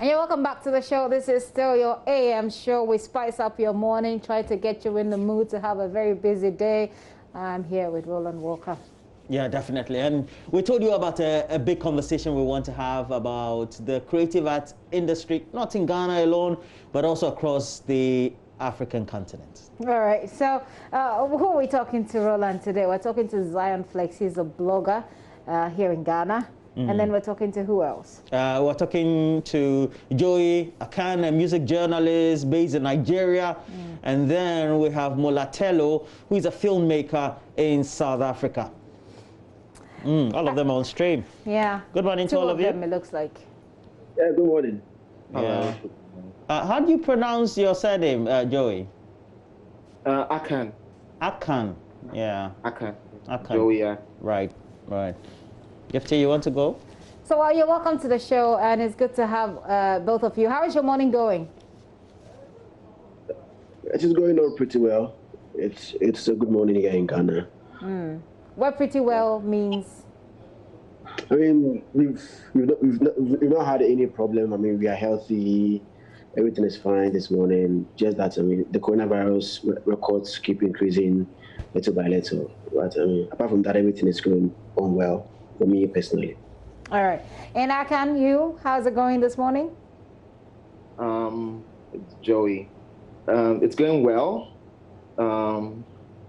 And you're welcome back to the show. This is still your AM show. We spice up your morning, try to get you in the mood to have a very busy day. I'm here with Roland Walker. Yeah, definitely. And we told you about a big conversation we want to have about the creative arts industry, not in Ghana alone, but also across the African continent. All right. So who are we talking to, Roland, today? We're talking to Zion Flex. He's a blogger here in Ghana. And then we're talking to who else? We're talking to Joy, Akan, a music journalist based in Nigeria. And then we have Molatello, who is a filmmaker in South Africa. All of them on stream. Yeah. Good morning to all of you. Them, it looks like. Yeah, good morning. Yeah. How do you pronounce your surname, Joey? Akan. Akan. Yeah. Akan. Akan. Yeah. Right. Gifty, you want to go? So you're welcome to the show, and it's good to have both of you. How is your morning going? It is going on pretty well. It's a good morning here in Ghana. What pretty well means? I mean, we've not had any problem. I mean, we are healthy. Everything is fine this morning. Just that, I mean, the coronavirus records keep increasing little by little. But I mean, apart from that, everything is going on well for me personally. All right. And Akan, how's it going this morning? It's Joey. It's going well.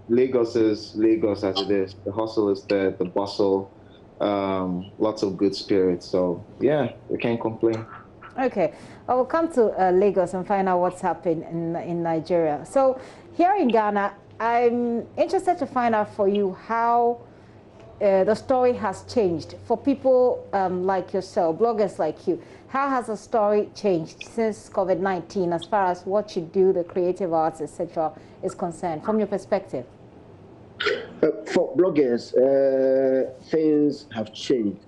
Lagos is Lagos as it is. The hustle is there, the bustle, lots of good spirits. So yeah, we can't complain. Okay, I will come to Lagos and find out what's happened in Nigeria. So here in Ghana, I'm interested to find out for you how the story has changed for people like yourself, bloggers like you. How has the story changed since COVID-19 as far as what you do, the creative arts, etc., is concerned, from your perspective? For bloggers, things have changed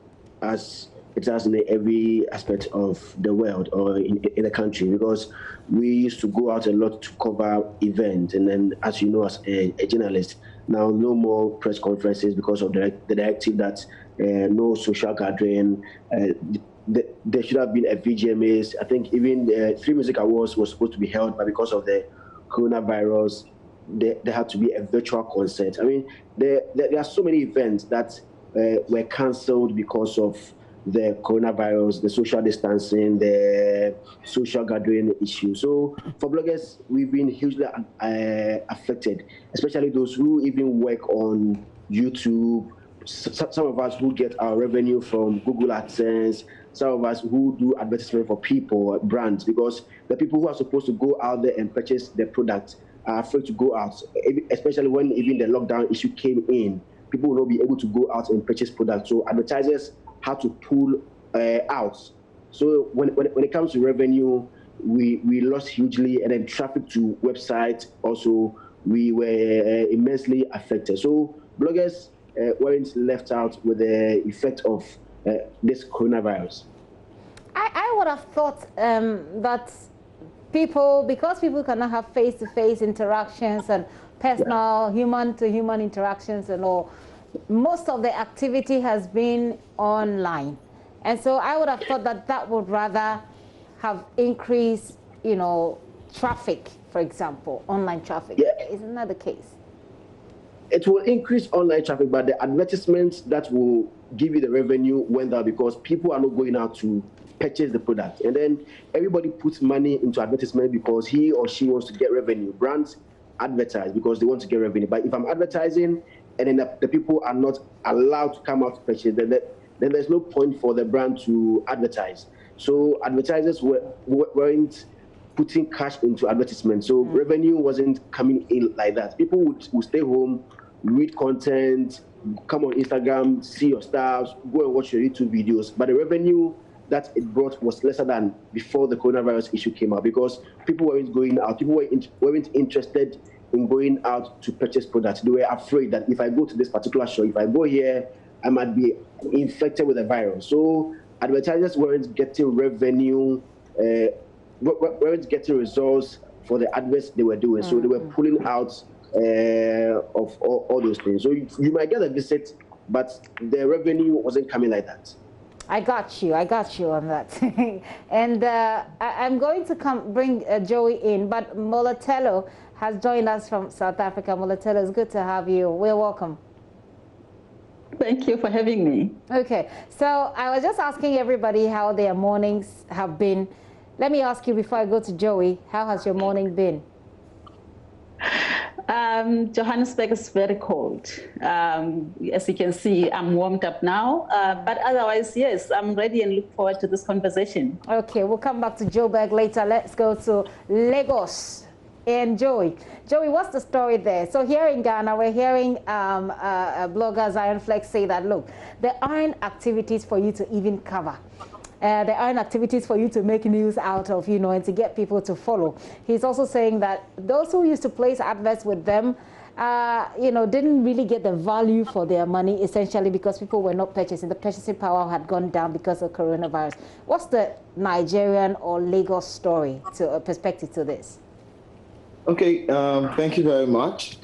as it has in every aspect of the world or in the country, because we used to go out a lot to cover events, and then, as you know, as a journalist, now no more press conferences because of the directive that no social gathering. There should have been a VGMAs. I think even the 3 Music Awards was supposed to be held, but because of the coronavirus, there had to be a virtual concert. I mean, there are so many events that were cancelled because of the coronavirus, the social distancing, the social gathering issue. So for bloggers, we've been hugely affected, especially those who even work on YouTube. Some of us who get our revenue from Google AdSense, some of us who do advertisement for people, brands, because the people who are supposed to go out there and purchase the product are afraid to go out, especially when even the lockdown issue came in. People will not be able to go out and purchase products. So advertisers had to pull out. So when it comes to revenue, we lost hugely, and then traffic to website also, we were immensely affected. So bloggers weren't left out with the effect of this coronavirus. I would have thought that because people cannot have face-to-face interactions and personal human-to-human interactions and all, most of the activity has been online. And so I would have thought that would rather have increased, traffic, for example, online traffic. Yeah. Isn't that the case? It will increase online traffic, but the advertisements that will give you the revenue went down because people are not going out to purchase the product. And then everybody puts money into advertisement because he or she wants to get revenue. Brands advertise because they want to get revenue. But if I'm advertising and then the people are not allowed to come out to purchase, then there's no point for the brand to advertise. So advertisers weren't putting cash into advertisement. So revenue wasn't coming in like that. People would stay home, read content, come on Instagram, see your stars, go and watch your YouTube videos. But the revenue that it brought was lesser than before the coronavirus issue came out, because people weren't going out. People weren't interested in going out to purchase products. They were afraid that if I go to this particular show, if I go here, I might be infected with a virus. So advertisers weren't getting revenue, weren't getting results for the adverts they were doing. So they were pulling out of all those things. So you might get a visit, but the revenue wasn't coming like that. I got you on that. And I'm going to bring Joey in, but Molatello has joined us from South Africa. Molatello, it's good to have you. We're welcome. Thank you for having me. Okay, so I was just asking everybody how their mornings have been. Let me ask you before I go to Joey, how has your morning been? Johannesburg is very cold. As you can see, I'm warmed up now. But otherwise, yes, I'm ready and look forward to this conversation. Okay, we'll come back to Joburg later. Let's go to Lagos and Joey. Joey, what's the story there? So here in Ghana, we're hearing blogger Zion Flex say that, look, there aren't activities for you to even cover. There aren't activities for you to make news out of, you know, and to get people to follow. He's also saying that those who used to place adverts with them, you know, didn't really get the value for their money, essentially because people were not purchasing. The purchasing power had gone down because of coronavirus. What's the Nigerian or Lagos story to perspective to this? Okay, thank you very much.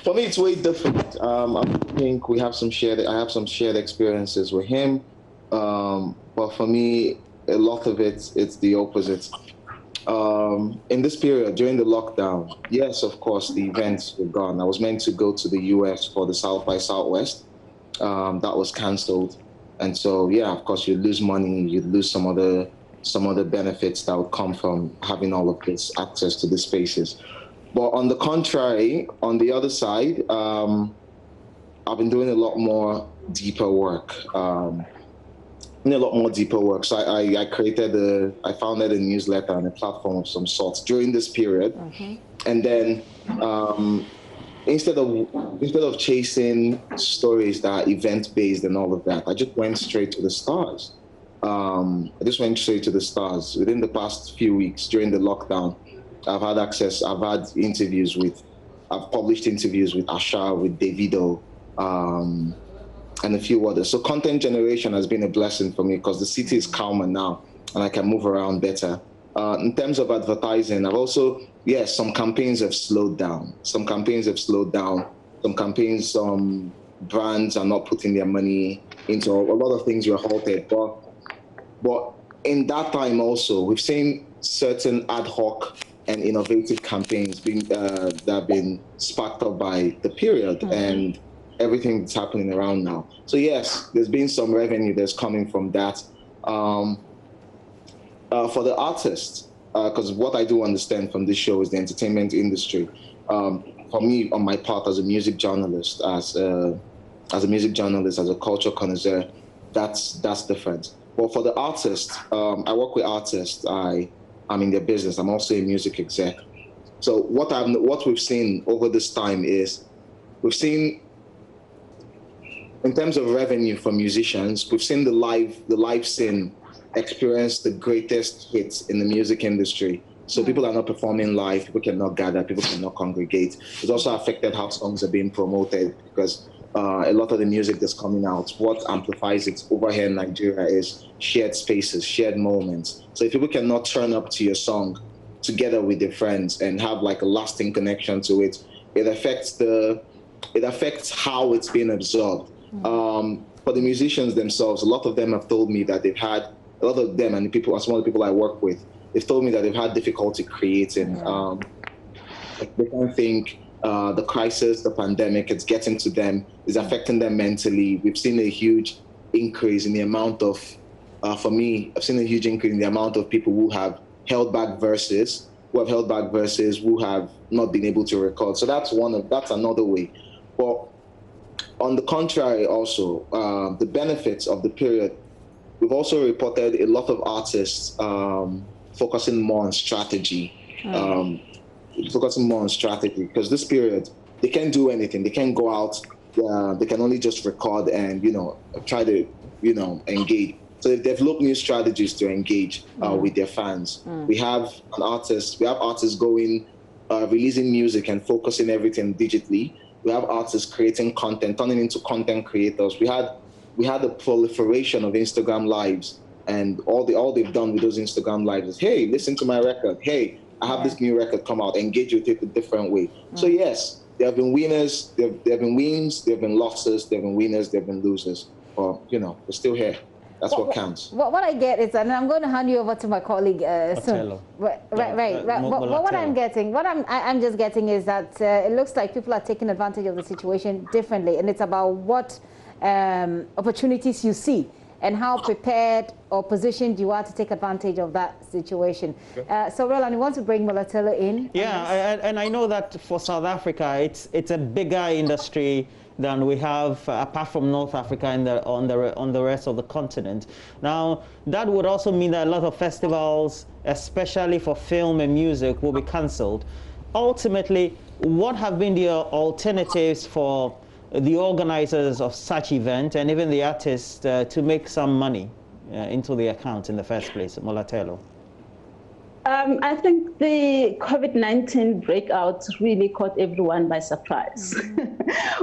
For me, it's way different. I think we have some I have some shared experiences with him. But for me, a lot of it's the opposite. In this period, during the lockdown, yes, of course, the events were gone. I was meant to go to the US for the South by Southwest. That was canceled. And so, yeah, of course, you lose money, you lose some other benefits that would come from having all of this access to the spaces. But on the contrary, on the other side, I've been doing a lot more deeper work. So I founded a newsletter and a platform of some sorts during this period. And then instead of chasing stories that are event-based and all of that, I just went straight to the stars. Within the past few weeks during the lockdown, I've published interviews with Asha, with Davido, and a few others. So content generation has been a blessing for me because the city is calmer now and I can move around better. In terms of advertising, I've also, yes, some campaigns have slowed down. Some campaigns, brands are not putting their money into a lot of things were halted. But in that time also, we've seen certain ad hoc and innovative campaigns that have been sparked up by the period and everything that's happening around now. So yes, there's been some revenue that's coming from that. For the artists, because what I do understand from this show is the entertainment industry. For me, on my part as a music journalist, as a culture connoisseur, that's different. But for the artists, I work with artists. I'm in their business. I'm also a music exec. So what we've seen over this time is we've seen, in terms of revenue for musicians, we've seen the live scene experience the greatest hits in the music industry. So people are not performing live, people cannot gather, people cannot congregate. It's also affected how songs are being promoted because a lot of the music that's coming out, what amplifies it over here in Nigeria is shared spaces, shared moments. So if people cannot turn up to your song together with their friends and have like a lasting connection to it, it affects how it's being absorbed. For the musicians themselves, a lot of them have told me that they've had, a lot of them and some of the people I work with, they've told me that they've had difficulty creating. They don't think the crisis, the pandemic, it's getting to them, is affecting them mentally. We've seen a huge increase in the amount of, for me, I've seen a huge increase in the amount of people who have held back verses, who have not been able to record. So that's another way. But on the contrary, also, the benefits of the period, we've also reported a lot of artists focusing more on strategy. Because this period, they can't do anything. They can't go out. They can only just record and, try to, engage. So they've developed new strategies to engage with their fans. We have artists going, releasing music and focusing everything digitally. We have artists creating content, turning into content creators. We had a proliferation of Instagram lives, and all they've done with those Instagram lives is, hey, listen to my record. Hey, I have this new record come out. Engage with it a different way. So yes, there have been winners, there have been wins, there have been losses, there have been winners, there have been losers. But we're still here. That's what counts. What I get is, and I'm going to hand you over to my colleague soon. Right. What I'm just getting is that it looks like people are taking advantage of the situation differently, and it's about what opportunities you see and how prepared or positioned you are to take advantage of that situation. So, Roland, you want to bring Mulatelo in? Yeah, and I know that for South Africa, it's a bigger industry than we have apart from North Africa and on the rest of the continent. Now, that would also mean that a lot of festivals, especially for film and music, will be cancelled. Ultimately, what have been the alternatives for the organizers of such event and even the artists to make some money into the account in the first place, Mulatelo? I think the COVID-19 breakout really caught everyone by surprise.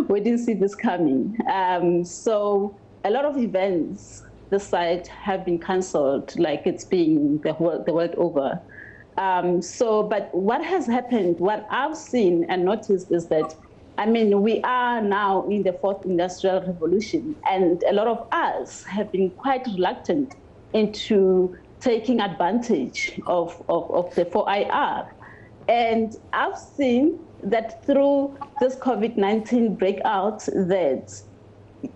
We didn't see this coming. So a lot of events this side have been cancelled, like it's being the world over. But what has happened, what I've seen and noticed is that, I mean, we are now in the fourth industrial revolution, and a lot of us have been quite reluctant into taking advantage of the 4IR. And I've seen that through this COVID-19 breakout that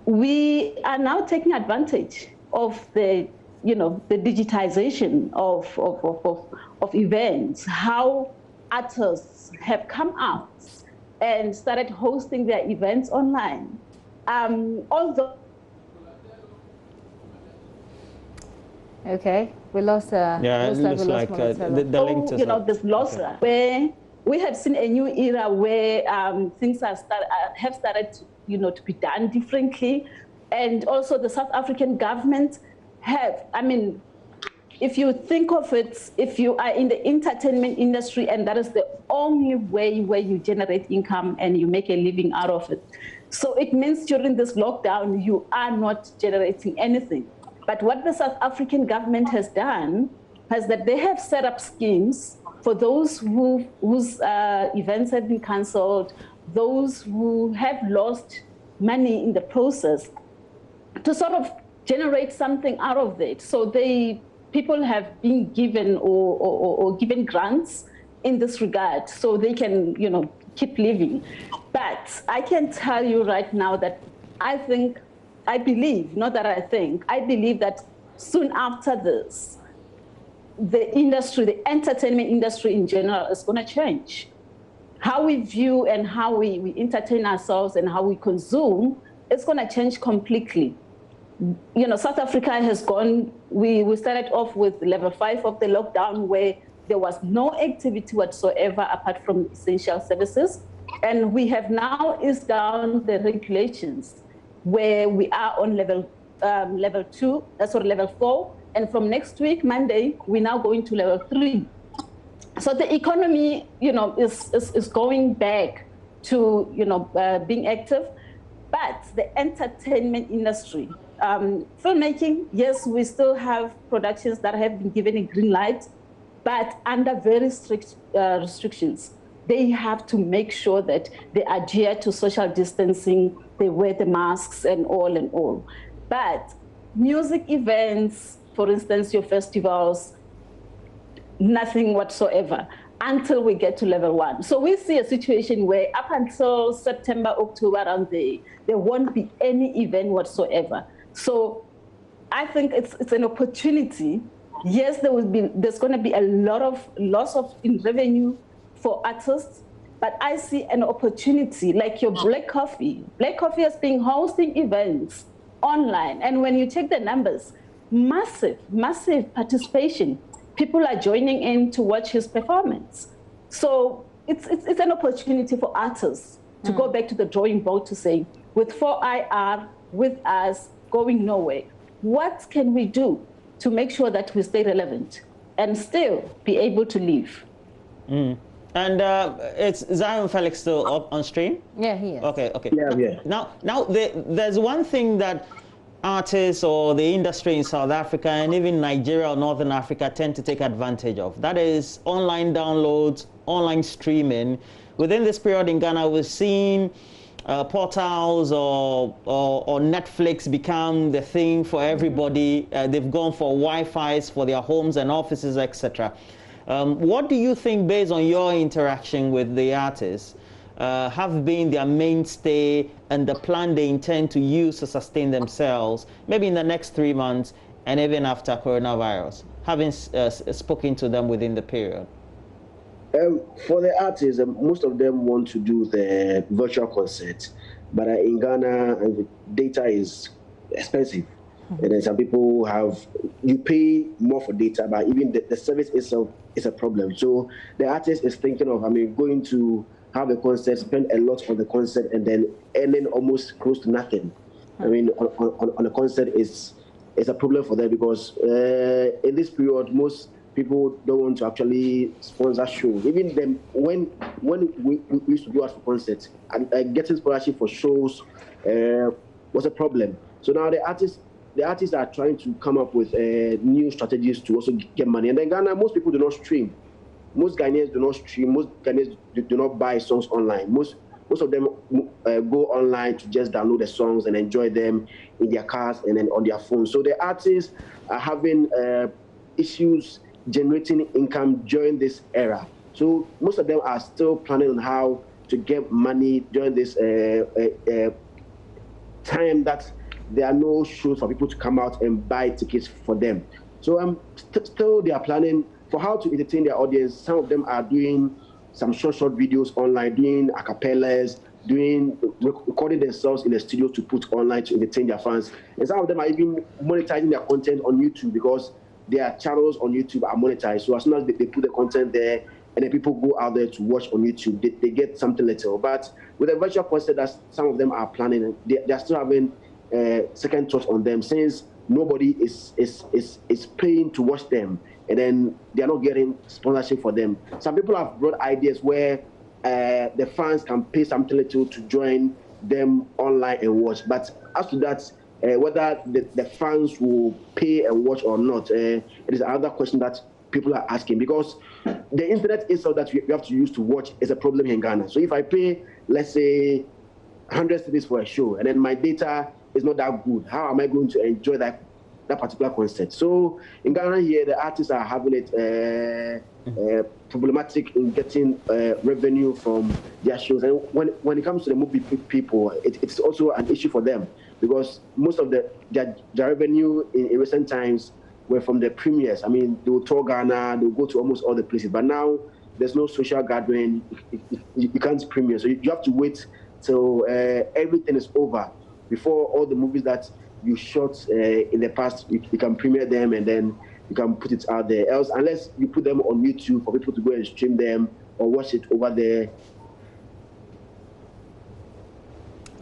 we are now taking advantage of the, the digitization of events, how artists have come out and started hosting their events online. Although okay, we lost. Yeah, it looks like the link to this loss where we have seen a new era where things have started to be done differently, and also the South African government have. I mean, if you think of it, if you are in the entertainment industry and that is the only way where you generate income and you make a living out of it, so it means during this lockdown you are not generating anything. But what the South African government has done is that they have set up schemes for those whose events have been cancelled, those who have lost money in the process, to sort of generate something out of it. So people have been given or given grants in this regard so they can, keep living. But I can tell you right now that I believe that soon after this, the industry, the entertainment industry in general is going to change. How we view and how we entertain ourselves and how we consume, it's going to change completely. South Africa has gone, we started off with level 5 of the lockdown where there was no activity whatsoever apart from essential services. And we have now eased down the regulations where we are on level 2, level 4. And from next week, Monday, we're now going to level 3. So the economy, is going back to, being active. But the entertainment industry, filmmaking, yes, we still have productions that have been given a green light, but under very strict restrictions. They have to make sure that they adhere to social distancing, they wear the masks and all. But music events, for instance, your festivals, nothing whatsoever until we get to level 1. So we see a situation where up until September, October, around there won't be any event whatsoever. So I think it's an opportunity. Yes, there's going to be a lot of loss in revenue for artists, but I see an opportunity like your Black Coffee. Black Coffee has been hosting events online, and when you check the numbers, massive participation. People are joining in to watch his performance. So it's an opportunity for artists to go back to the drawing board to say, with 4IR, with us going nowhere, what can we do to make sure that we stay relevant and still be able to live? And it's Zion Felix still up on stream? Yeah, he is. Okay. Yeah. Now there's one thing that artists or the industry in South Africa and even Nigeria or Northern Africa tend to take advantage of. That is online downloads, online streaming. Within this period in Ghana, we've seen portals or Netflix become the thing for everybody. They've gone for Wi-Fi's for their homes and offices, etc. What do you think, based on your interaction with the artists, have been their mainstay and the plan they intend to use to sustain themselves, maybe in the next 3 months and even after coronavirus, having spoken to them within the period? For the artists, most of them want to do the virtual concert, but in Ghana, data is expensive. And then some people you pay more for data, but even the service itself is a problem. So the artist is thinking of, going to have a concert, spend a lot on the concert, and then earning almost close to nothing. On a concert is a problem for them, because in this period, most people don't want to actually sponsor shows. Even then, when we used to go out for concerts, and getting sponsorship for shows was a problem. So now the artists are trying to come up with new strategies to also get money. And then Ghana, most people do not stream. Most Ghanaians do not stream. Most Ghanaians do not buy songs online. Most of them go online to just download the songs and enjoy them in their cars and then on their phones. So the artists are having issues generating income during this era. So most of them are still planning on how to get money during this time that there are no shows for people to come out and buy tickets for them. So still they are planning for how to entertain their audience. Some of them are doing some short videos online, doing acapellas, recording themselves in the studio to put online to entertain their fans. And some of them are even monetizing their content on YouTube, because their channels on YouTube are monetized. So as soon as they put the content there and then people go out there to watch on YouTube, they get something little. But with a virtual concert that some of them are planning, they're still having second thoughts on them, since nobody is paying to watch them, and then they're not getting sponsorship for them. Some people have brought ideas where the fans can pay something little to join them online and watch. But as to that, whether the fans will pay and watch or not, it is another question that people are asking, because the internet itself that we have to use to watch is a problem in Ghana. So if I pay, let's say, 100 cedis for a show, and then my data is not that good, how am I going to enjoy that particular concert? So in Ghana here, the artists are having it problematic in getting revenue from their shows. And when it comes to the movie people, it's also an issue for them, because most of their revenue in recent times were from the premieres. They will tour Ghana, they will go to almost all the places, but now there's no social gathering. You can't premiere, so you have to wait till everything is over before all the movies that you shot in the past, you can premiere them and then you can put it out there. Else, unless you put them on YouTube for people to go and stream them or watch it over there.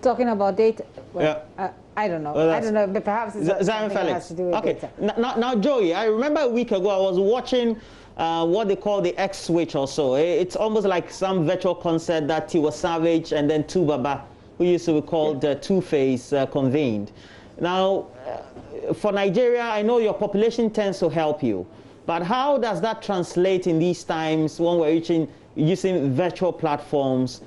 Talking about data, well, yeah. I don't know. I don't know, but perhaps it's something that has to do with data. Now, Joey, I remember a week ago I was watching what they call the X Switch or so. It's almost like some virtual concert that Tiwa Savage and then Tubaba, who used to be called Two-Face, convened. Now, for Nigeria, I know your population tends to help you, but how does that translate in these times when we're using virtual platforms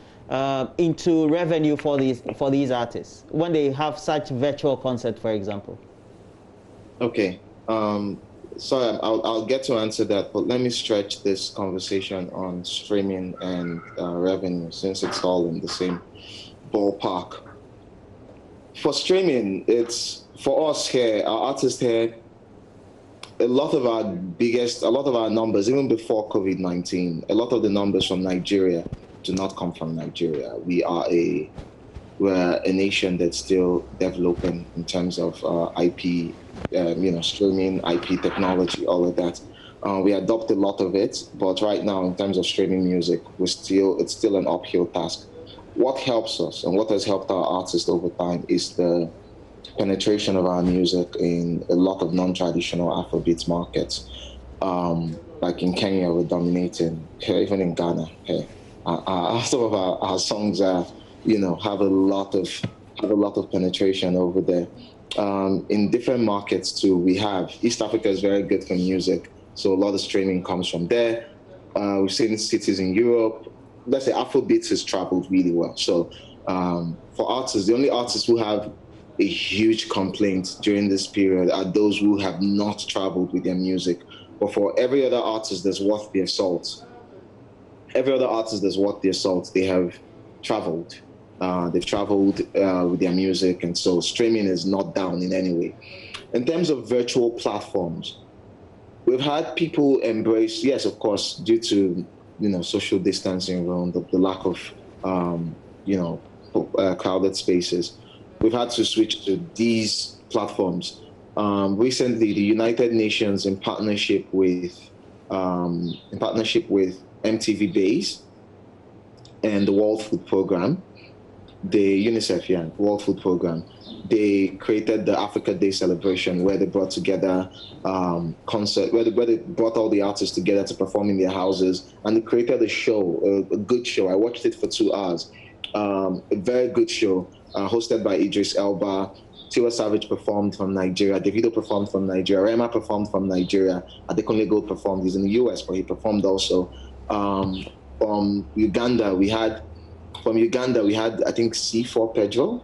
into revenue for these artists when they have such virtual concert, for example? Okay, sorry, I'll get to answer that, but let me stretch this conversation on streaming and revenue, since it's all in the same ballpark. For streaming, it's for us here, our artists here, a lot of our numbers, even before COVID-19, a lot of the numbers from Nigeria do not come from Nigeria. We're a nation that's still developing in terms of IP, streaming, IP technology, all of that. We adopt a lot of it, but right now, in terms of streaming music, it's still an uphill task. What helps us and what has helped our artists over time is the penetration of our music in a lot of non-traditional Afrobeat markets. Like in Kenya, we're dominating. Even in Ghana, some of our songs have a lot of penetration over there. In different markets too, we have East Africa is very good for music, so a lot of streaming comes from there. We've seen cities in Europe. Let's say Afrobeats has traveled really well. So For artists, the only artists who have a huge complaint during this period are those who have not traveled with their music. But for every other artist that's worth their salt, every other artist that's worth their salt, they have traveled. They've traveled with their music, and so streaming is not down in any way. In terms of virtual platforms, we've had people embrace, yes, of course, due to social distancing around the lack of crowded spaces. We've had to switch to these platforms. Recently, the United Nations, in partnership with MTV Base and the World Food Program, the UNICEF, World Food Program, they created the Africa Day celebration where they brought together where they brought all the artists together to perform in their houses, and they created a show, a good show. I watched it for 2 hours. A very good show, hosted by Idris Elba. Tiwa Savage performed from Nigeria. Davido performed from Nigeria. Rema performed from Nigeria. Adekunle Gold performed. He's in the US, but he performed also. From Uganda, we had, I think, C4 Pedro.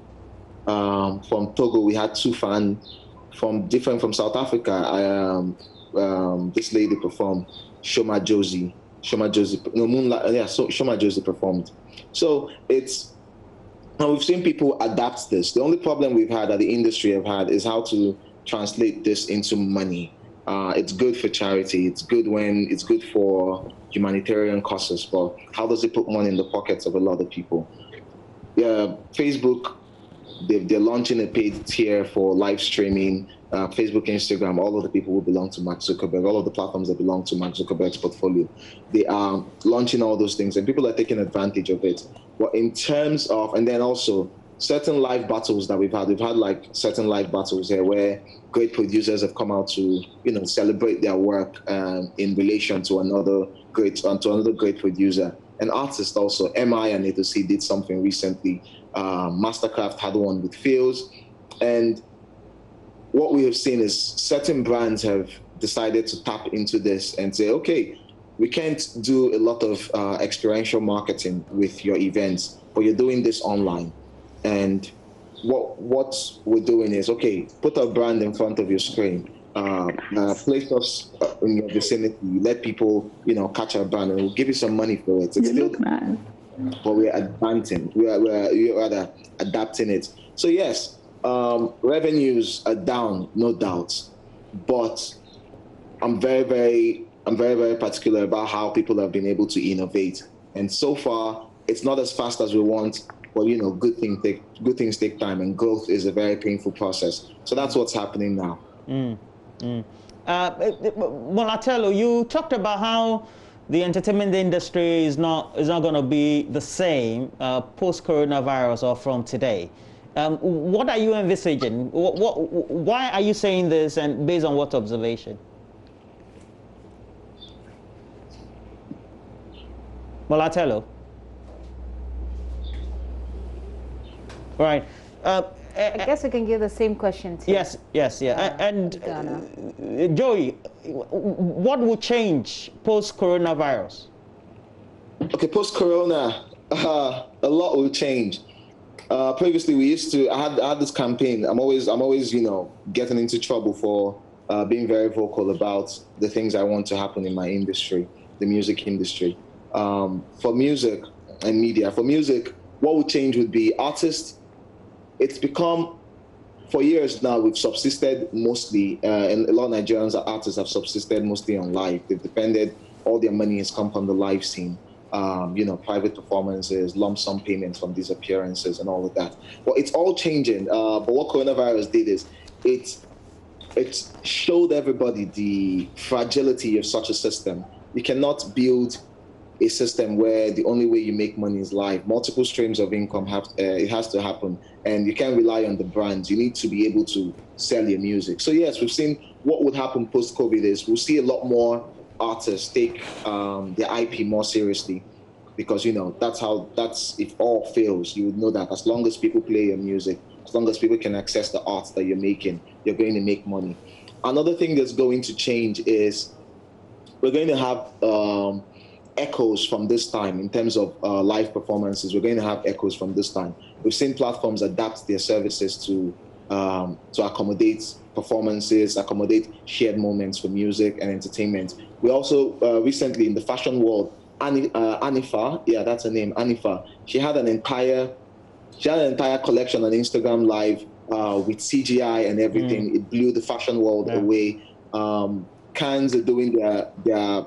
From Togo, we had Tufan. From South Africa, this lady performed. Shoma Josie performed. So we've seen people adapt this. The only problem we've had, that the industry have had, is how to translate this into money. It's good for charity. It's good for humanitarian causes, but how does it put money in the pockets of a lot of people? Yeah, Facebook, they're launching a paid tier for live streaming. Facebook, Instagram, all of the people who belong to Mark Zuckerberg, all of the platforms that belong to Mark Zuckerberg's portfolio, they are launching all those things, and people are taking advantage of it. But in terms of, and then also certain live battles that we've had like certain live battles here where great producers have come out to, celebrate their work in relation to another great producer. And artists also, MI and A2C did something recently. Mastercraft had one with Fields, and what we have seen is certain brands have decided to tap into this and say, okay, we can't do a lot of experiential marketing with your events, but you're doing this online. And what we're doing is, okay, put a brand in front of your screen, place us in your vicinity, let people, catch our brand, and we'll give you some money for it. It's still, but we're advancing. We're adapting it. So yes, revenues are down, no doubt, but I'm very, very particular about how people have been able to innovate. And so far, it's not as fast as we want, but good things take time, and growth is a very painful process. So that's what's happening now. Monatello, you talked about how the entertainment industry is not going to be the same post-coronavirus or from today. What are you envisaging? Why are you saying this, and based on what observation? Monatello. Right. I guess we can give the same question to Yes, yeah. And Joey, what will change post-coronavirus? Okay, post-corona, a lot will change. Previously, I had this campaign. I'm always, getting into trouble for being very vocal about the things I want to happen in my industry, the music industry. For music and media, for music, what would change would be artists. It's become, for years now, we've subsisted mostly, and a lot of Nigerians artists have subsisted mostly on live. They've depended, all their money has come from the live scene. Private performances, lump sum payments from these appearances and all of that. Well, it's all changing. But what coronavirus did is it showed everybody the fragility of such a system. You cannot build a system where the only way you make money is live. Multiple streams of income it has to happen, and you can't rely on the brands. You need to be able to sell your music. So yes, we've seen what would happen post-COVID is we'll see a lot more artists take their IP more seriously, because that's if all fails, you would know that as long as people play your music, as long as people can access the art that you're making, you're going to make money. Another thing that's going to change is we're going to have echoes from this time in terms of live performances. We're going to have echoes from this time. We've seen platforms adapt their services to accommodate performances, accommodate shared moments for music and entertainment. We also recently in the fashion world, Anifa, yeah, that's her name, Anifa. She had an entire collection on Instagram Live with CGI and everything. It blew the fashion world away. Cannes are doing their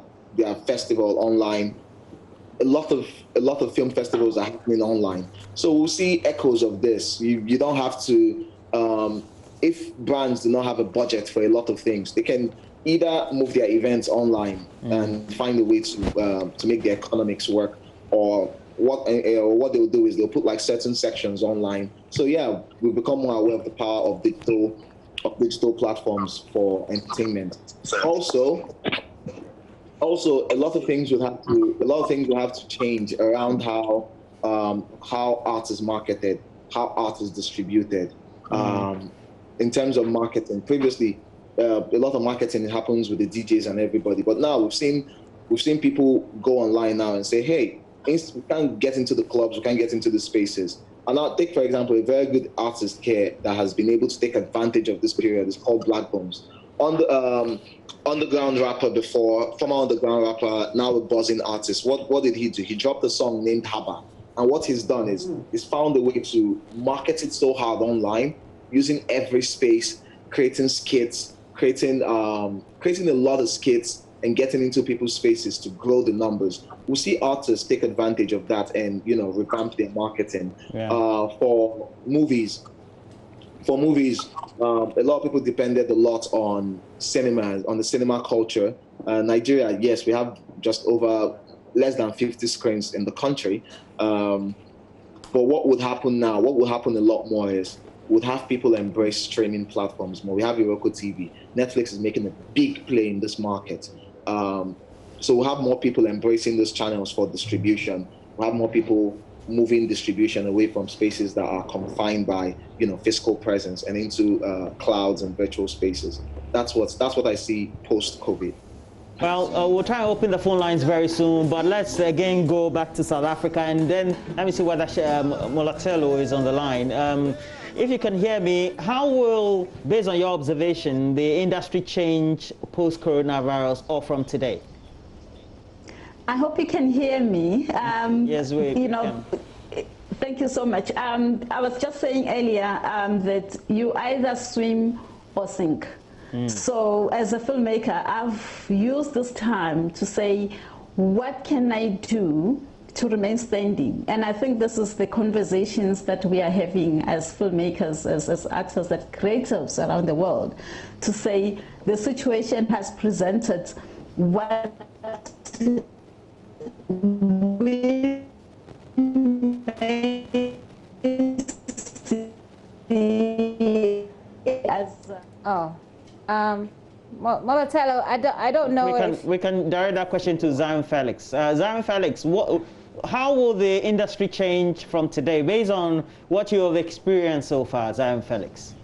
festival online. A lot of film festivals are happening online. So we'll see echoes of this. You don't have to. If brands do not have a budget for a lot of things, they can either move their events online and find a way to make the economics work, or what they'll do is they'll put like certain sections online. So yeah, we've become more aware of the power of digital platforms for entertainment. Also, a lot of things will have to change around how art is marketed, how art is distributed. In terms of marketing, previously a lot of marketing happens with the DJs and everybody, but now we've seen people go online now and say, hey, we can't get into the clubs, we can't get into the spaces. And I'll take, for example, a very good artist here that has been able to take advantage of this period. It's called Black Bones. Underground rapper before, former underground rapper, now a buzzing artist. What did he do? He dropped a song named Haba. And what he's done is he's found a way to market it so hard online, using every space, creating skits, creating a lot of skits, and getting into people's faces to grow the numbers. We'll see artists take advantage of that and revamp their marketing. For movies, a lot of people depended a lot on cinema, on the cinema culture. Nigeria, yes, we have just over less than 50 screens in the country. But what would happen now? What will happen a lot more is would have people embrace streaming platforms more. We have Roku TV. Netflix is making a big play in this market. So we'll have more people embracing those channels for distribution. We'll have more people moving distribution away from spaces that are confined by physical presence and into clouds and virtual spaces. That's what I see post-COVID. Well, we'll try and open the phone lines very soon, but let's again go back to South Africa, and then let me see whether Molatelo is on the line. If you can hear me, how will, based on your observation, the industry change post-coronavirus or from today? I hope you can hear me. Yes, we can. Thank you so much. I was just saying earlier that you either swim or sink. So as a filmmaker, I've used this time to say, what can I do to remain standing? And I think this is the conversations that we are having as filmmakers, as actors, as creatives around the world, to say the situation has presented what we may see as Molatelo, I don't know. We can direct that question to Zion Felix. Zion Felix, how will the industry change from today, based on what you have experienced so far, Zion Felix?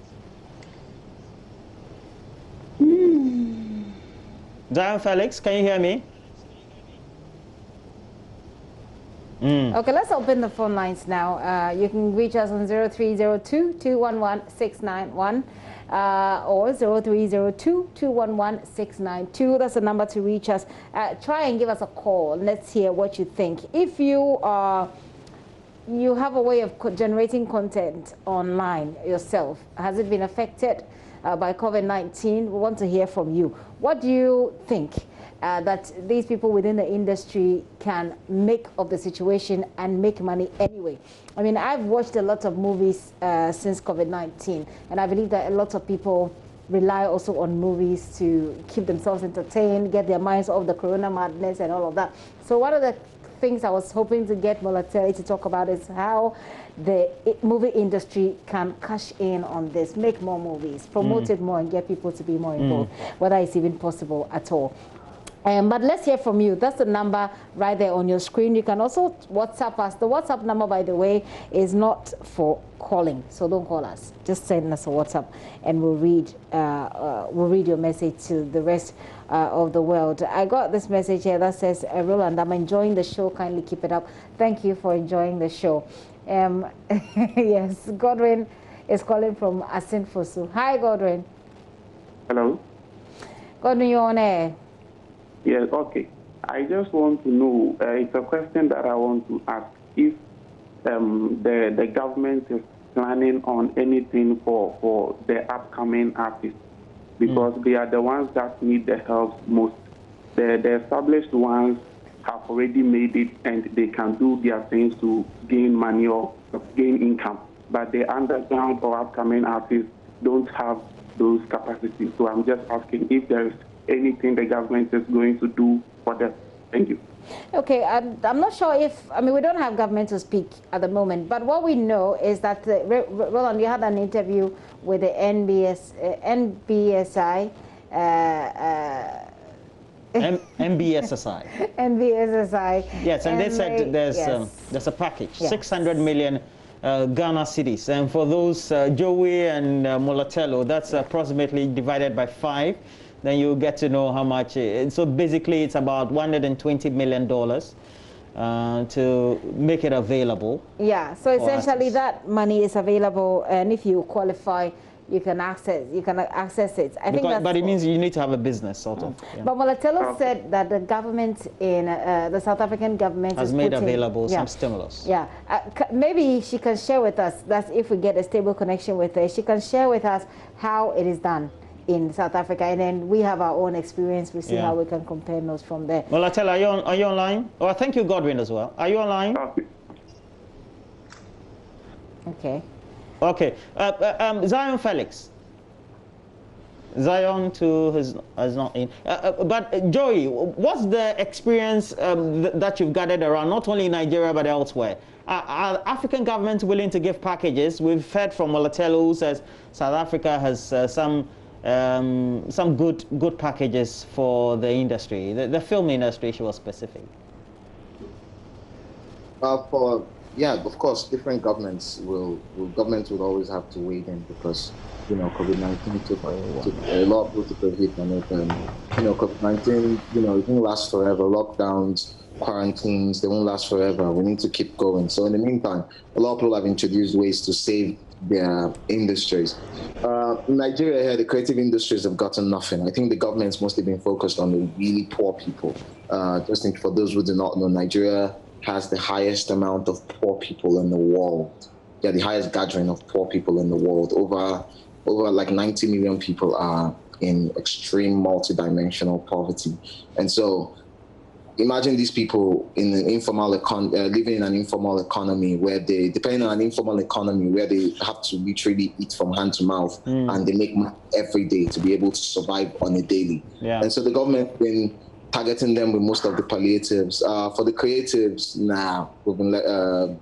Zion Felix, can you hear me? Okay, let's open the phone lines now. You can reach us on 0302-211-691 or 0302-211-692. That's the number to reach us. Try and give us a call. Let's hear what you think. If you have a way of generating content online yourself, has it been affected by COVID-19? We want to hear from you. What do you think that these people within the industry can make of the situation and make money anyway? I mean, I've watched a lot of movies since COVID-19, and I believe that a lot of people rely also on movies to keep themselves entertained, get their minds off the corona madness and all of that. So one of the things I was hoping to get Molatelo to talk about is how the movie industry can cash in on this, make more movies, promote it more, and get people to be more involved, whether it's even possible at all. But let's hear from you. That's the number right there on your screen. You can also WhatsApp us. The WhatsApp number, by the way, is not for calling, so don't call us. Just send us a WhatsApp, and we'll read your message to the rest of the world. I got this message here that says, Roland, I'm enjoying the show. Kindly keep it up. Thank you for enjoying the show. Yes, Godwin is calling from Asinfosu. Hi, Godwin. Hello. Godwin, you're on air. Yes, okay. I just want to know, it's a question that I want to ask, if the government is planning on anything for the upcoming artists, because they are the ones that need the help most. The established ones have already made it, and they can do their things to gain money or gain income. But the underground or upcoming artists don't have those capacities. So I'm just asking if there is anything the government is going to do for them. Thank you. Okay, I'm not sure if, I mean, we don't have government to speak at the moment, but what we know is that, Roland, you had an interview with the NBSI. NBSSI. NBSSI. Yes, and they said there's a package, 600 million Ghana cedis. And for those, Joey and Molatello, that's approximately divided by 5. Then you get to know how much. So basically, it's about $120 million to make it available. Yeah. So essentially, that money is available, and if you qualify, you can access it. I think that's, but it means you need to have a business, sort of. Yeah. But Molatello said that the government in the South African government has made available some stimulus. Yeah. Maybe she can share with us. That's if we get a stable connection with her. She can share with us how it is done in South Africa, and then we have our own experience. We see how we can compare notes from there. Well, are you online? Oh, thank you, Godwin, as well. Are you online? Okay. Okay. Zion Felix. Zion too is not in. But Joey, what's the experience that you've gathered around, not only in Nigeria but elsewhere? Are African governments willing to give packages? We've heard from Molatello, who says South Africa has some good packages for the industry, the film industry. She was specific. Yeah, of course, different governments will always have to weigh in, because COVID-19 took a lot of people to hit on it, and COVID-19 it won't last forever. Lockdowns, quarantines, they won't last forever. We need to keep going. So in the meantime, a lot of people have introduced ways to save their industries. In Nigeria here, the creative industries have gotten nothing. I think the government's mostly been focused on the really poor people. Just for those who do not know, Nigeria has the highest amount of poor people in the world. Yeah, the highest gathering of poor people in the world. Over like 90 million people are in extreme multi-dimensional poverty. And so imagine these people in an living in an informal economy where they, depending on an informal economy where they have to literally eat from hand to mouth, and they make money every day to be able to survive on a daily. Yeah. And so the government's been targeting them with most of the palliatives. For the creatives, we've been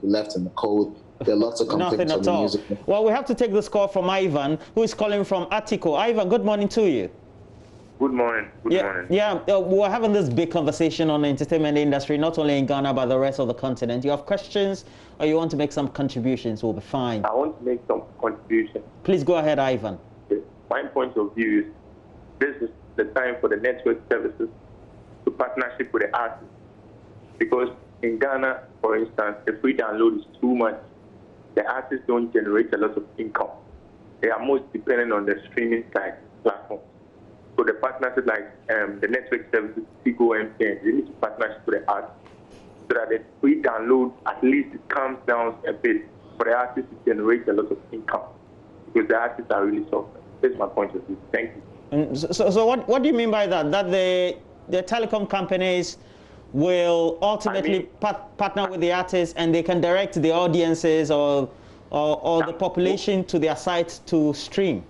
left in the cold. There are lots of complaints on the music. Well, we have to take this call from Ivan, who is calling from Atiko. Ivan, good morning to you. Good morning. Good morning. Yeah, we're having this big conversation on the entertainment industry, not only in Ghana, but the rest of the continent. You have questions or you want to make some contributions, we'll be fine. I want to make some contributions. Please go ahead, Ivan. My point of view is this is the time for the network services to partnership with the artists. Because in Ghana, for instance, the free download is too much. The artists don't generate a lot of income. They are most dependent on the streaming side platform. So the partnership like the network services, Tigo, MTN, they need to partnership with the artists so that the free download, at least it comes down a bit for the artists to generate a lot of income, because the artists are really suffering. That's my point of view. Thank you. So what do you mean by that? That the telecom companies will ultimately partner with the artists, and they can direct the audiences or the population to their sites to stream?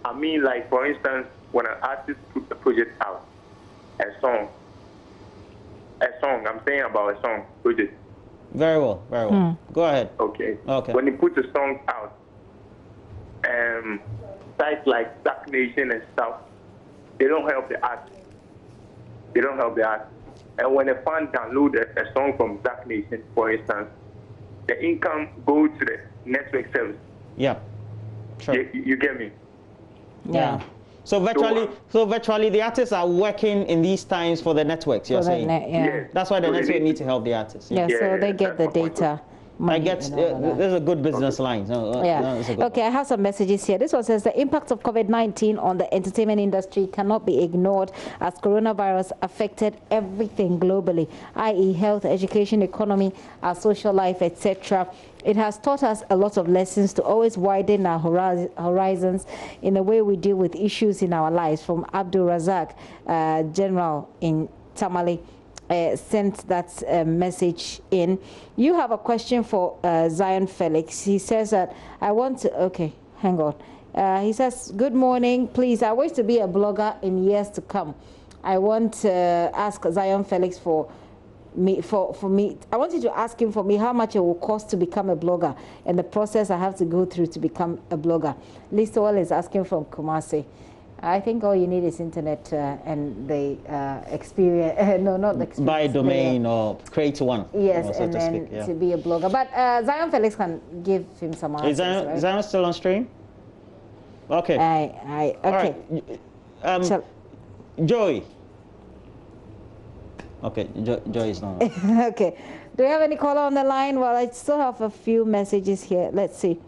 I mean, like, for instance, when an artist puts a project out, a song, I'm saying about a song project. Very well, very well. Go ahead. Okay. When he puts a song out, sites like Stack Nation and stuff, they don't help the artist. They don't help the artists. And when a fan downloads a song from Black Nation, for instance, the income goes to the network service. Yeah, sure. You get me? Yeah. So virtually, the artists are working in these times for the networks. You're saying? Yeah. That's why the network need to help the artists. Yeah. So they get the data. I get there's a good business line. Okay, I have some messages here. This one says the impact of COVID-19 on the entertainment industry cannot be ignored as coronavirus affected everything globally, i.e. health, education, economy, our social life, etc. It has taught us a lot of lessons to always widen our horizons in the way we deal with issues in our lives. From Abdul Razak, General in Tamale. Sent that message in. You have a question for Zion Felix. He says that I want to, okay, hang on. He says, good morning, please. I wish to be a blogger in years to come. I want to ask Zion Felix for me. I want you to ask him for me how much it will cost to become a blogger and the process I have to go through to become a blogger. Listowell is asking from Kumasi. I think all you need is internet and the experience. No, not the experience. Buy a domain or create one. Yes, and then to be a blogger. But Zion Felix can give him some answers. Is Zion still on stream? Okay. Okay. All right. Joy. Okay, Joy is not. Okay. Do we have any caller on the line? Well, I still have a few messages here. Let's see.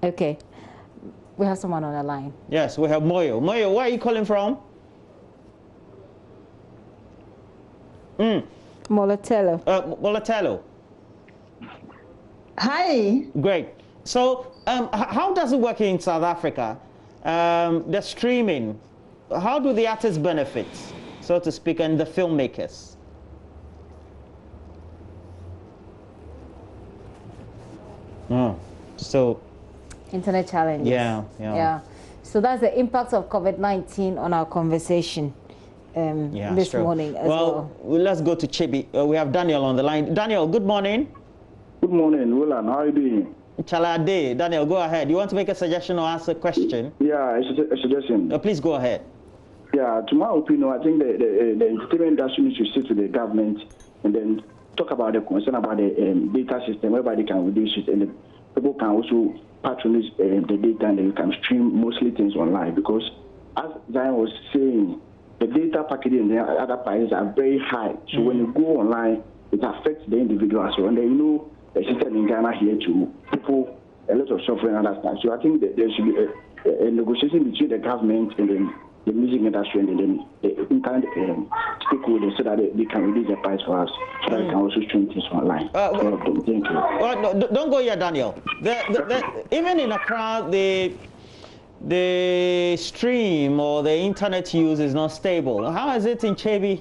Okay. We have someone on the line. Yes, we have Moyo. Moyo, where are you calling from? Molatello. Molatello. Hi. Great. So, how does it work in South Africa? The streaming, how do the artists benefit, so to speak, and the filmmakers? So. Internet challenges. Yeah. So that's the impact of COVID-19 on our conversation this morning as well. Let's go to Chibi. We have Daniel on the line. Daniel, good morning. Good morning, Willan. How are you doing? Chalade. Daniel, go ahead. You want to make a suggestion or ask a question? Yeah, a suggestion. Please go ahead. Yeah, to my opinion, I think the entertainment industry needs to sit to the government and then talk about the concern about the data system, whereby they can reduce it and the people can also patronage the data and they can stream mostly things online, because as Zion was saying, the data packaging and the other prices are very high. So when you go online, it affects the individual as well. And then the system in Ghana here to people a lot of suffering and understand. So I think that there should be a negotiation between the government and then the music industry and then the internet stakeholders so that they can reduce the price for us, so that we can also stream things online. Thank you. No, don't go here, Daniel. Even in Accra, the stream or the internet use is not stable. How is it in Chebi?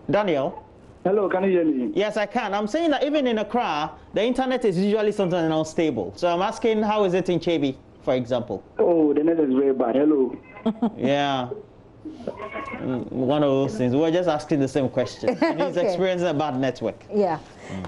Daniel? Hello, can you hear me? Yes, I can. I'm saying that even in Accra, the internet is usually sometimes unstable. So I'm asking, how is it in Chebi, for example? Oh, the net is very bad. Hello. Yeah. One of those things. We were just asking the same question. And he's experiencing a bad network. Yeah.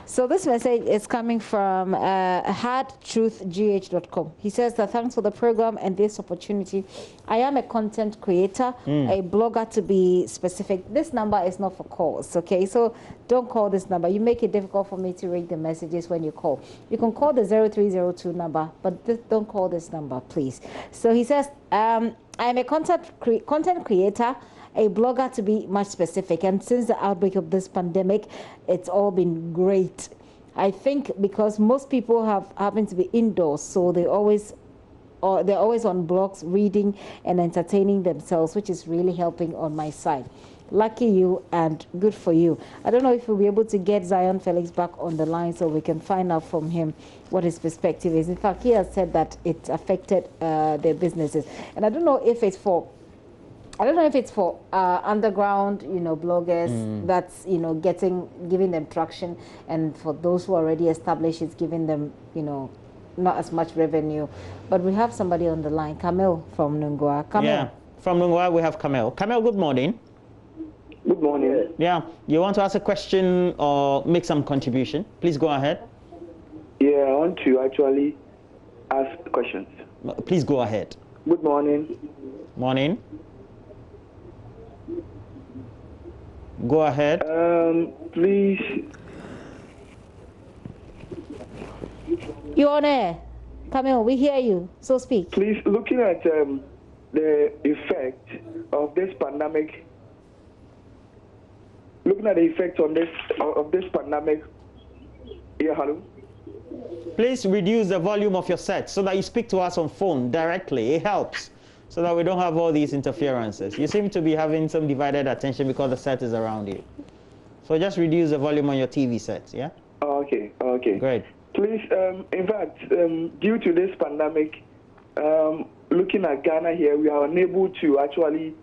So this message is coming from hardtruthgh.com. He says that thanks for the program and this opportunity. I am a content creator, a blogger to be specific. This number is not for calls, okay? So don't call this number. You make it difficult for me to read the messages when you call. You can call the 0302 number, but don't call this number, please. So he says, I'm a content creator, a blogger to be much specific, and since the outbreak of this pandemic, it's all been great. I think because most people have happened to be indoors, so they're always on blogs reading and entertaining themselves, which is really helping on my side. Lucky you and good for you. I don't know if we'll be able to get Zion Felix back on the line so we can find out from him what his perspective is. In fact, he has said that it affected their businesses, and I don't know if it's for underground, bloggers that's giving them traction, and for those who are already established, it's giving them not as much revenue. But we have somebody on the line, Kamel from Nungwa. Kamel. Yeah, from Nungwa we have Kamel. Kamel, good morning. Good morning. Yeah, you want to ask a question or make some contribution? Please go ahead. Yeah, I want to actually ask questions. Please go ahead. Good morning. Morning. Go ahead. Please. You're on air. Camille, we hear you. So speak. Please, looking at the effect of this pandemic, looking at the effect on this pandemic. Yeah, hello. Please reduce the volume of your set so that you speak to us on phone directly. It helps so that we don't have all these interferences. You seem to be having some divided attention because the set is around you. So just reduce the volume on your TV set, yeah? Okay, okay. Great. Please, in fact, due to this pandemic, looking at Ghana here, we are unable to actually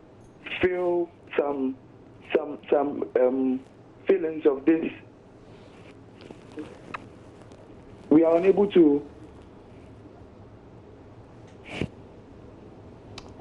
feel some feelings of this. We are unable to.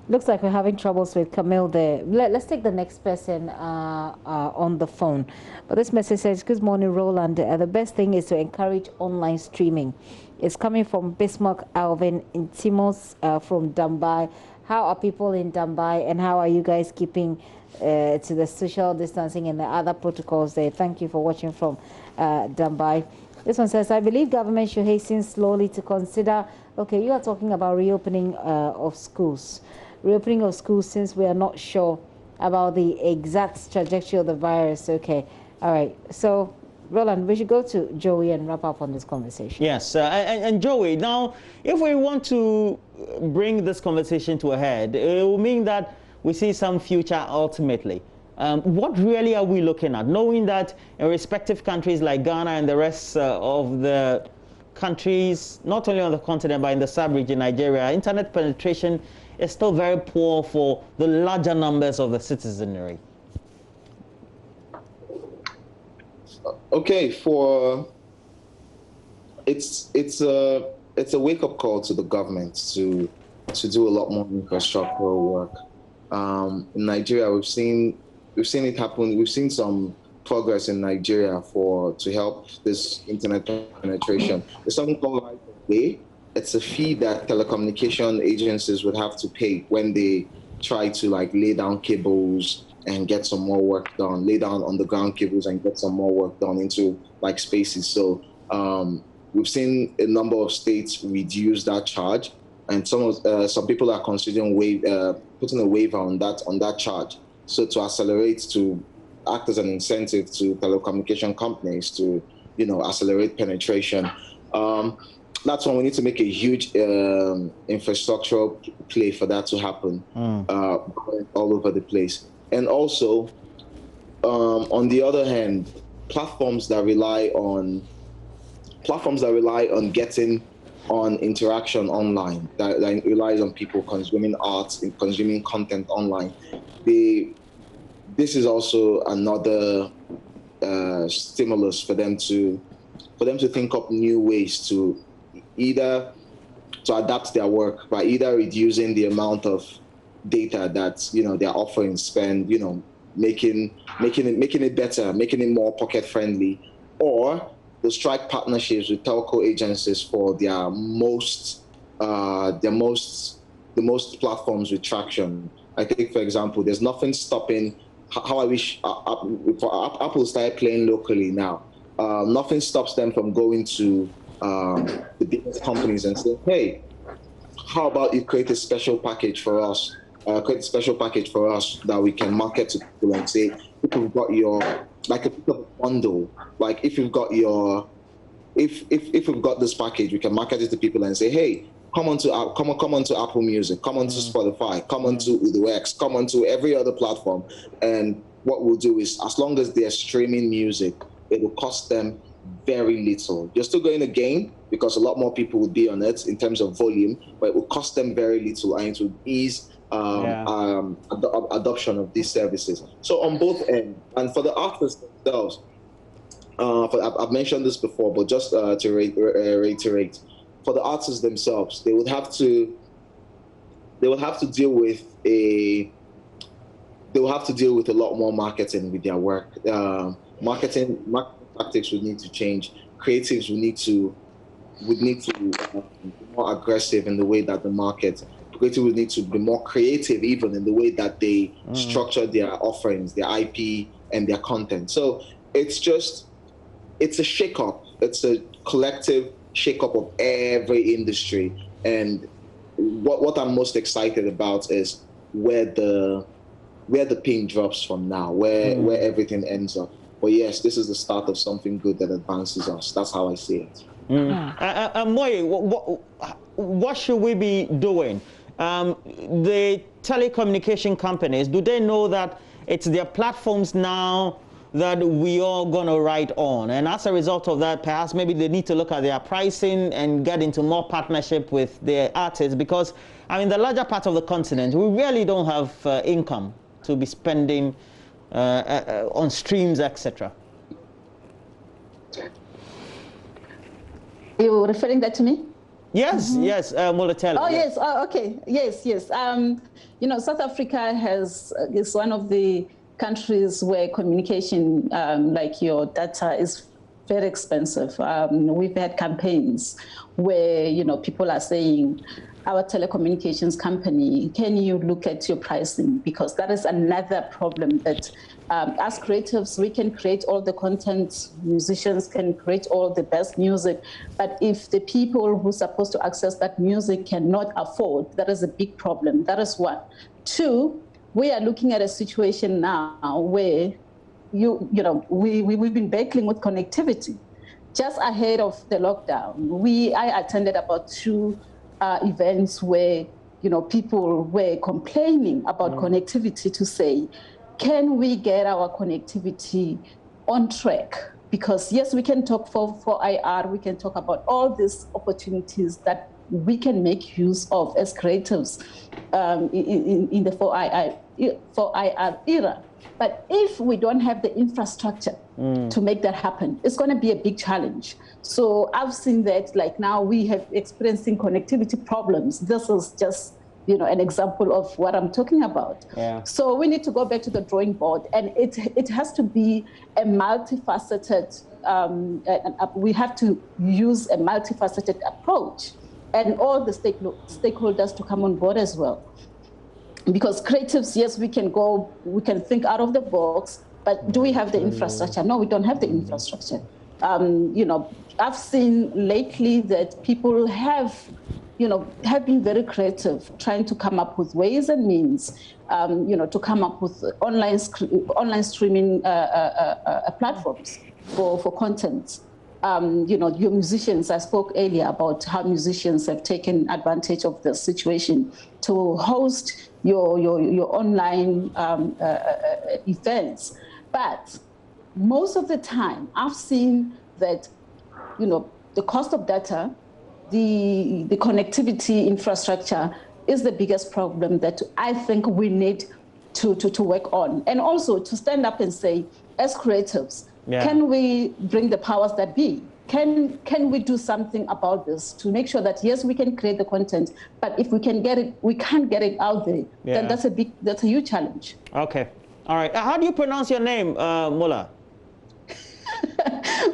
Looks like we're having troubles with Camille there. Let's take the next person on the phone. But this message says, good morning, Roland. The best thing is to encourage online streaming. It's coming from Bismarck Alvin Intimos from Dambai. How are people in Dambai, and how are you guys keeping to the social distancing and the other protocols there? Thank you for watching from Dambai. This one says, I believe government should hasten slowly to consider, okay, you are talking about reopening of schools. Reopening of schools, since we are not sure about the exact trajectory of the virus. Okay, all right. So, Roland, we should go to Joey and wrap up on this conversation. Yes, and Joey, now, if we want to bring this conversation to a head, it will mean that we see some future ultimately. What really are we looking at? Knowing that in respective countries like Ghana and the rest of the countries, not only on the continent, but in the sub-region, Nigeria, internet penetration is still very poor for the larger numbers of the citizenry. Okay, it's a wake-up call to the government to do a lot more infrastructural work. In Nigeria, we've seen it happen. We've seen some progress in Nigeria to help this internet penetration. There's something called right of way. It's a fee that telecommunication agencies would have to pay when they try to lay down cables and get some more work done, lay down underground cables and get some more work done into spaces. So we've seen a number of states reduce that charge, and some people are considering putting a waiver on that charge. So to accelerate, to act as an incentive to telecommunication companies to accelerate penetration. That's when we need to make a huge infrastructural play for that to happen all over the place. And also, on the other hand, platforms that rely on getting on interaction online, that relies on people consuming art and consuming content online, this is also another stimulus for them to think up new ways to adapt their work by either reducing the amount of data that they're offering, making it better, making it more pocket friendly, or to strike partnerships with telco agencies for the most platforms with traction. I think, for example, there's nothing stopping how I wish Apple started playing locally now. Nothing stops them from going to the biggest companies and saying, hey, how about you create a special package for us? Create a special package for us that we can market to people and say, if you've got your, like a bundle, like if you've got this package, we can market it to people and say, hey, come onto Apple Music, come onto Spotify, come onto UdoX, come onto every other platform. And what we'll do is, as long as they're streaming music, it will cost them very little. You're still going to gain because a lot more people will be on it in terms of volume, but it will cost them very little, and it will ease adoption of these services. So on both ends, and for the artists themselves, I've mentioned this before, but just to reiterate, for the artists themselves, they would have to deal with a lot more marketing with their work. Marketing tactics would need to change. Creatives would need to be more aggressive in the way that the market, creative need to be more creative, even in the way that they structure their offerings, their IP, and their content. So it's a shake-up. It's a collective shake-up of every industry. And what I'm most excited about is where the pin drops from now, where everything ends up. But yes, this is the start of something good that advances us. That's how I see it. Moye, what should we be doing? The telecommunication companies, do they know that it's their platforms now that we are going to ride on? And as a result of that, perhaps maybe they need to look at their pricing and get into more partnership with their artists, because, I mean, the larger part of the continent, we really don't have income to be spending on streams, etc. Are you referring that to me? Yes, yes, Molatelo. Oh, yes, okay, yes. You know, South Africa is one of the countries where communication, like your data, is very expensive. We've had campaigns where, you know, people are saying, our telecommunications company, can you look at your pricing? Because that is another problem that as creatives, we can create all the content, musicians can create all the best music, but if the people who are supposed to access that music cannot afford, that is a big problem. That is one. Two, we are looking at a situation now where we've been battling with connectivity. Just ahead of the lockdown, I attended about 2 events where, you know, people were complaining about connectivity to say, can we get our connectivity on track? Because yes, we can talk for IR, we can talk about all these opportunities that we can make use of as creatives in the 4IR era. But if we don't have the infrastructure to make that happen, it's going to be a big challenge. So I've seen that, like, now we have experiencing connectivity problems. This is just, you know, an example of what I'm talking about. Yeah. So we need to go back to the drawing board, and it has to be a multifaceted, we have to use a multifaceted approach, and all the stakeholders to come on board as well. Because creatives, yes, we can think out of the box, but do we have the infrastructure? No, we don't have the infrastructure. You know, I've seen lately that people have been very creative, trying to come up with ways and means, to come up with online streaming platforms for content. Your musicians, I spoke earlier about how musicians have taken advantage of the situation to host your online events. But most of the time, I've seen that, the cost of data, the connectivity infrastructure is the biggest problem that I think we need to work on. And also to stand up and say, as creatives, can we bring the powers that be? Can we do something about this to make sure that, yes, we can create the content, but if we can't get it out there, then that's a huge challenge. Okay. All right. How do you pronounce your name, Mola?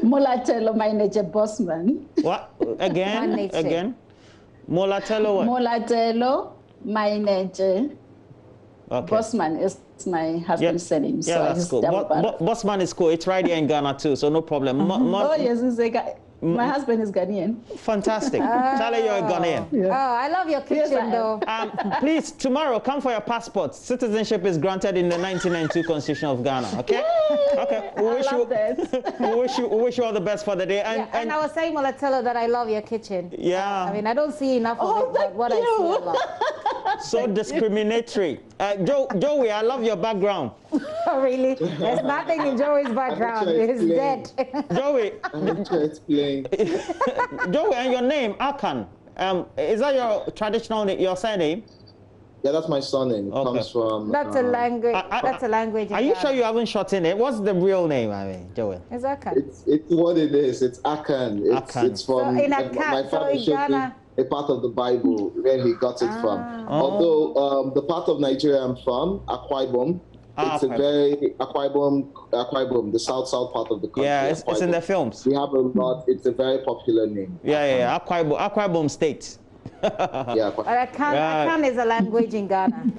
Molatelo Manager Bossman. What? Again? Molatelo what? Molatelo Manager. Okay. Bossman is my husband's surname. Yeah, so that's cool. Bossman is cool. It's right here in Ghana too, so no problem. Oh, yes, it's a guy. My husband is Ghanaian. Fantastic. Tell her you're a Ghanaian. Yeah. Oh, I love your kitchen, though. Please, tomorrow, come for your passport. Citizenship is granted in the 1992 Constitution of Ghana, okay? Okay. We wish you all the best for the day. And I was saying, Molatelo, that I love your kitchen. Yeah. I mean, I don't see enough of it, but what I see a lot. So discriminatory. Joey, I love your background. Oh, really? There's nothing in Joey's background. He's dead. Joey. I'm to explain. Joey, and your name, Akan. Is that your traditional name, your surname? Yeah, that's my surname. It comes from... That's a language. That's a language. Are you sure you haven't shortened it? What's the real name, Joey? It's Akan. It's what it is. It's Akan. It's from... So my father showed me a part of the Bible where he got it from. Although the part of Nigeria I'm from, Akwa Ibom, it's a very Akwa Ibom, the south part of the country. Yeah, it's in the films. We have a lot. It's a very popular name. Yeah. Akwa Ibom State. Yeah. Akan is a language in Ghana.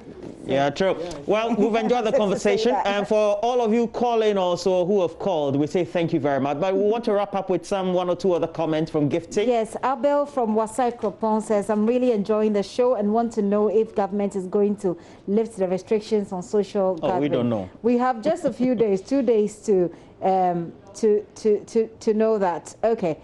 Yeah, true. Well, we've enjoyed the conversation. And for all of you calling also who have called, we say thank you very much. But we want to wrap up with one or two other comments from Gifty. Yes, Abel from Wasai Kropon says, I'm really enjoying the show and want to know if government is going to lift the restrictions on social gathering. We don't know. We have just a few days, 2 days to know that. Okay,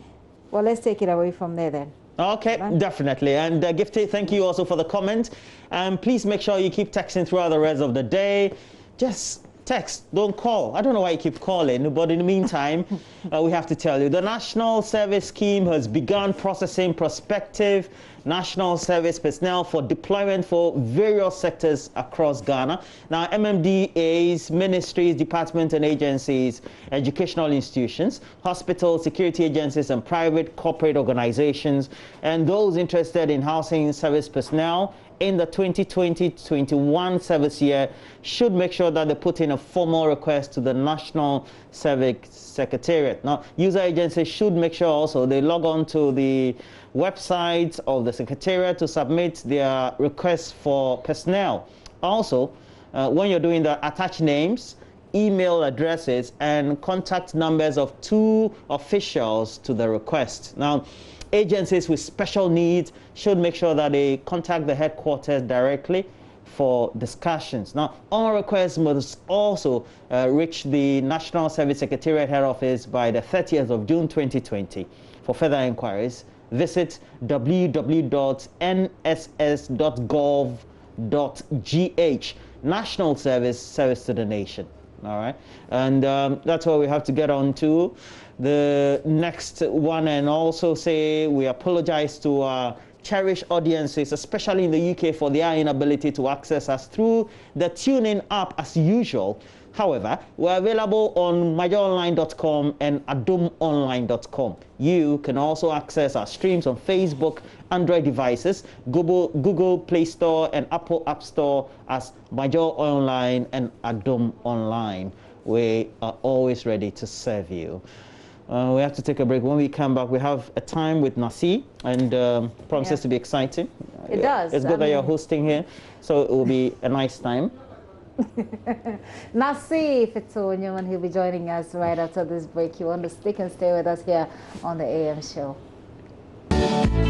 well, let's take it away from there then. Okay, definitely. And Gifty, thank you also for the comment. And please make sure you keep texting throughout the rest of the day. Just text, don't call. I don't know why you keep calling, but in the meantime, we have to tell you, the National Service Scheme has begun processing prospective National Service personnel for deployment for various sectors across Ghana. Now, MMDAs, ministries, departments and agencies, educational institutions, hospitals, security agencies and private corporate organizations, and those interested in housing service personnel in the 2020-21 service year should make sure that they put in a formal request to the National Service Secretariat. Now, user agencies should make sure also they log on to the website of the Secretariat to submit their requests for personnel. Also, when you're doing that, attach names, email addresses, and contact numbers of 2 officials to the request. Now, agencies with special needs should make sure that they contact the headquarters directly for discussions. Now, all requests must also reach the National Service Secretariat head office by the 30th of June 2020. For further inquiries, visit www.nss.gov.gh. National Service to the nation. All right, and that's what we have to get on to the next one, and also say we apologize to our cherished audiences, especially in the UK, for their inability to access us through the TuneIn app as usual. However, we're available on majoronline.com and adomonline.com. You can also access our streams on Facebook, Android devices, Google Play Store and Apple App Store as Major Online and Adom Online. We are always ready to serve you. We have to take a break. When we come back, we have a time with Nasi, and promises to be exciting. It does. It's good that you're hosting here, so it will be a nice time. Nasi Fitzonyo, and he'll be joining us right after this break. You want to stick and stay with us here on the AM show.